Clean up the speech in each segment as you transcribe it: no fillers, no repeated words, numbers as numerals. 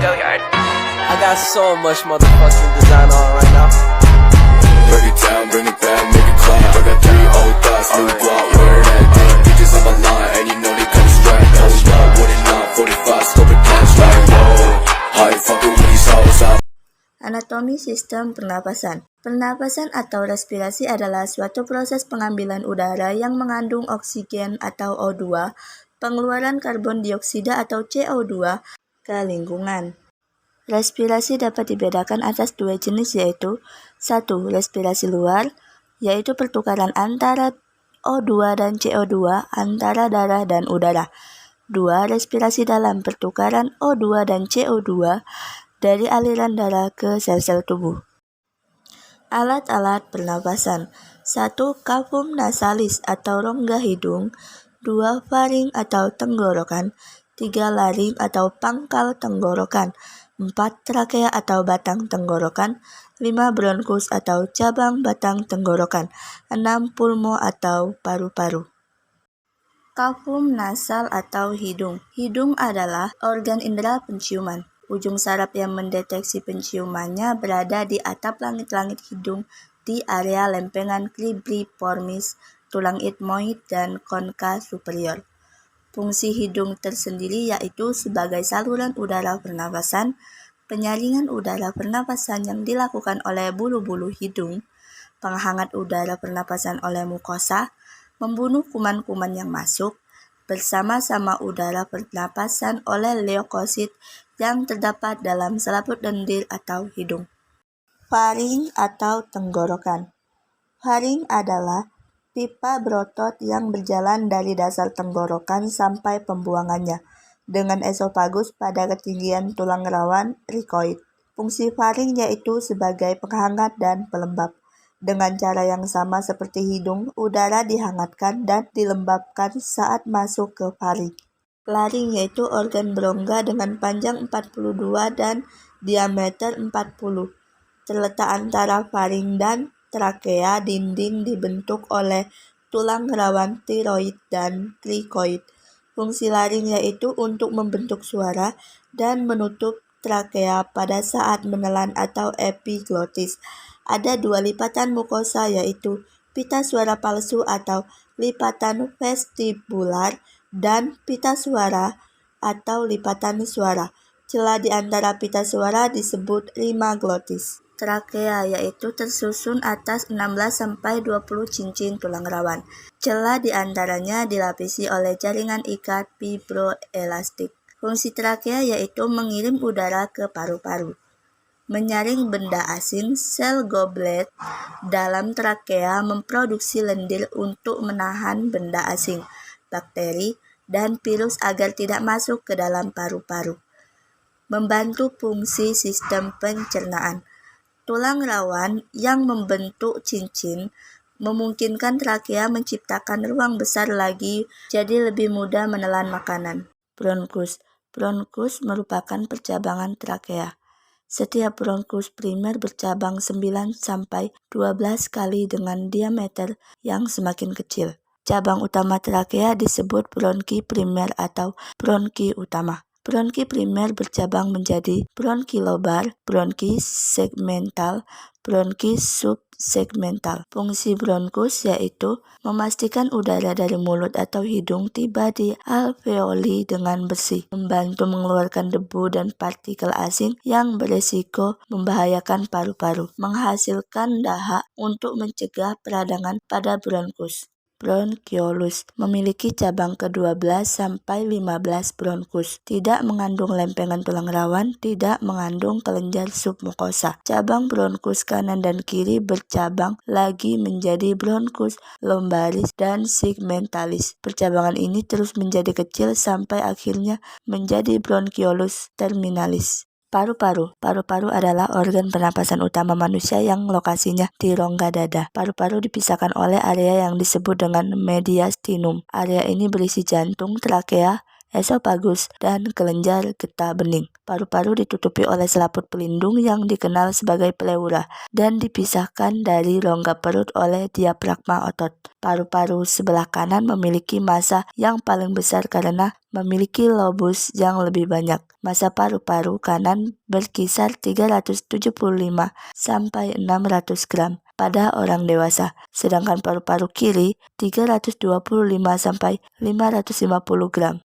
I got so much motherfucking design on right now. Break it down, bring it back, make it clap. I got 3 old thoughts, new guap, where that thing. Bitches on my line, and you know they come strapped. Hold up, what it not, 45, scope it cash like whoa. High fucking with these hoes out. Anatomi sistem pernapasan. Pernapasan atau respirasi adalah suatu proses pengambilan udara yang mengandung oksigen atau O2, pengeluaran karbon dioksida atau CO2 ke lingkungan. Respirasi dapat dibedakan atas 2 jenis yaitu 1. Respirasi luar, yaitu pertukaran antara O2 dan CO2 antara darah dan udara. 2. Respirasi dalam, pertukaran O2 dan CO2 dari aliran darah ke sel-sel tubuh. Alat-alat pernapasan. 1. Cavum nasalis atau rongga hidung. 2. Faring atau tenggorokan. 3. Laring atau pangkal tenggorokan. 4. Trakea atau batang tenggorokan. 5. Bronkus atau cabang batang tenggorokan. 6. Pulmo atau paru-paru. Cavum nasal atau hidung. Hidung adalah organ indera penciuman. Ujung saraf yang mendeteksi penciumannya berada di atap langit-langit hidung di area lempengan cribriformis, tulang etmoid, dan konka superior. Fungsi hidung tersendiri yaitu sebagai saluran udara pernapasan, penyaringan udara pernapasan yang dilakukan oleh bulu-bulu hidung, penghangat udara pernapasan oleh mukosa, membunuh kuman-kuman yang masuk, bersama-sama udara pernapasan oleh leukosit yang terdapat dalam selaput lendir atau hidung. Faring atau tenggorokan. Faring adalah pipa berotot yang berjalan dari dasar tenggorokan sampai pembuangannya, dengan esofagus pada ketinggian tulang rawan rikoid. Fungsi faring yaitu sebagai penghangat dan pelembab. Dengan cara yang sama seperti hidung, udara dihangatkan dan dilembabkan saat masuk ke faring. Laring yaitu organ berongga dengan panjang 42 dan diameter 40. Terletak antara faring dan trakea. Dinding dibentuk oleh tulang rawan tiroid dan krikoid. Fungsi laring yaitu untuk membentuk suara dan menutup trakea pada saat menelan atau epiglotis. Ada 2 lipatan mukosa yaitu pita suara palsu atau lipatan vestibular dan pita suara atau lipatan suara. Celah di antara pita suara disebut rima glotis. Trakea yaitu tersusun atas 16-20 cincin tulang rawan. Celah di antaranya dilapisi oleh jaringan ikat fibroelastik. Fungsi trakea yaitu mengirim udara ke paru-paru, menyaring benda asing. Sel goblet dalam trakea memproduksi lendir untuk menahan benda asing, bakteri, dan virus agar tidak masuk ke dalam paru-paru. Membantu fungsi sistem pencernaan. Tulang rawan yang membentuk cincin memungkinkan trakea menciptakan ruang besar lagi, jadi lebih mudah menelan makanan. Bronkus. Bronkus merupakan percabangan trakea. Setiap bronkus primer bercabang 9-12 kali dengan diameter yang semakin kecil. Cabang utama trakea disebut bronki primer atau bronki utama. Bronki primer bercabang menjadi bronki lobar, bronki segmental, bronki subsegmental. Fungsi bronkus yaitu memastikan udara dari mulut atau hidung tiba di alveoli dengan bersih, membantu mengeluarkan debu dan partikel asing yang beresiko membahayakan paru-paru, menghasilkan dahak untuk mencegah peradangan pada bronkus. Bronkiolus memiliki cabang ke-12 sampai 15 bronkus, tidak mengandung lempengan tulang rawan, tidak mengandung kelenjar submukosa. Cabang bronkus kanan dan kiri bercabang lagi menjadi bronkus lombaris dan segmentalis. Percabangan ini terus menjadi kecil sampai akhirnya menjadi bronkiolus terminalis. Paru-paru. Paru-paru adalah organ pernapasan utama manusia yang lokasinya di rongga dada. Paru-paru dipisahkan oleh area yang disebut dengan mediastinum. Area ini berisi jantung, trakea, esofagus, dan kelenjar getah bening. Paru-paru ditutupi oleh selaput pelindung yang dikenal sebagai pleura dan dipisahkan dari rongga perut oleh diafragma otot. Paru-paru sebelah kanan memiliki massa yang paling besar karena memiliki lobus yang lebih banyak. Massa paru-paru kanan berkisar 375 sampai 600 gram pada orang dewasa, sedangkan paru-paru kiri 325 sampai 550 gram.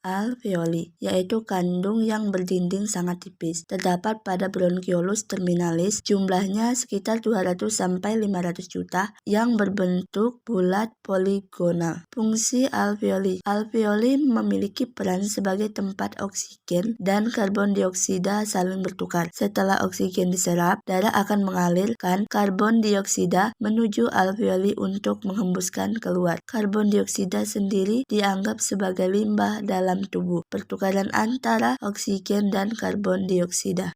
Alveoli, yaitu kandung yang berdinding sangat tipis, terdapat pada bronchiolus terminalis, jumlahnya sekitar 200 sampai 500 juta, yang berbentuk bulat poligonal. Fungsi alveoli. Alveoli memiliki peran sebagai tempat oksigen dan karbon dioksida saling bertukar. Setelah oksigen diserap, darah akan mengalirkan karbon dioksida menuju alveoli untuk menghembuskan keluar. Karbon dioksida sendiri dianggap sebagai limbah dalam tubuh. Pertukaran antara oksigen dan karbon dioksida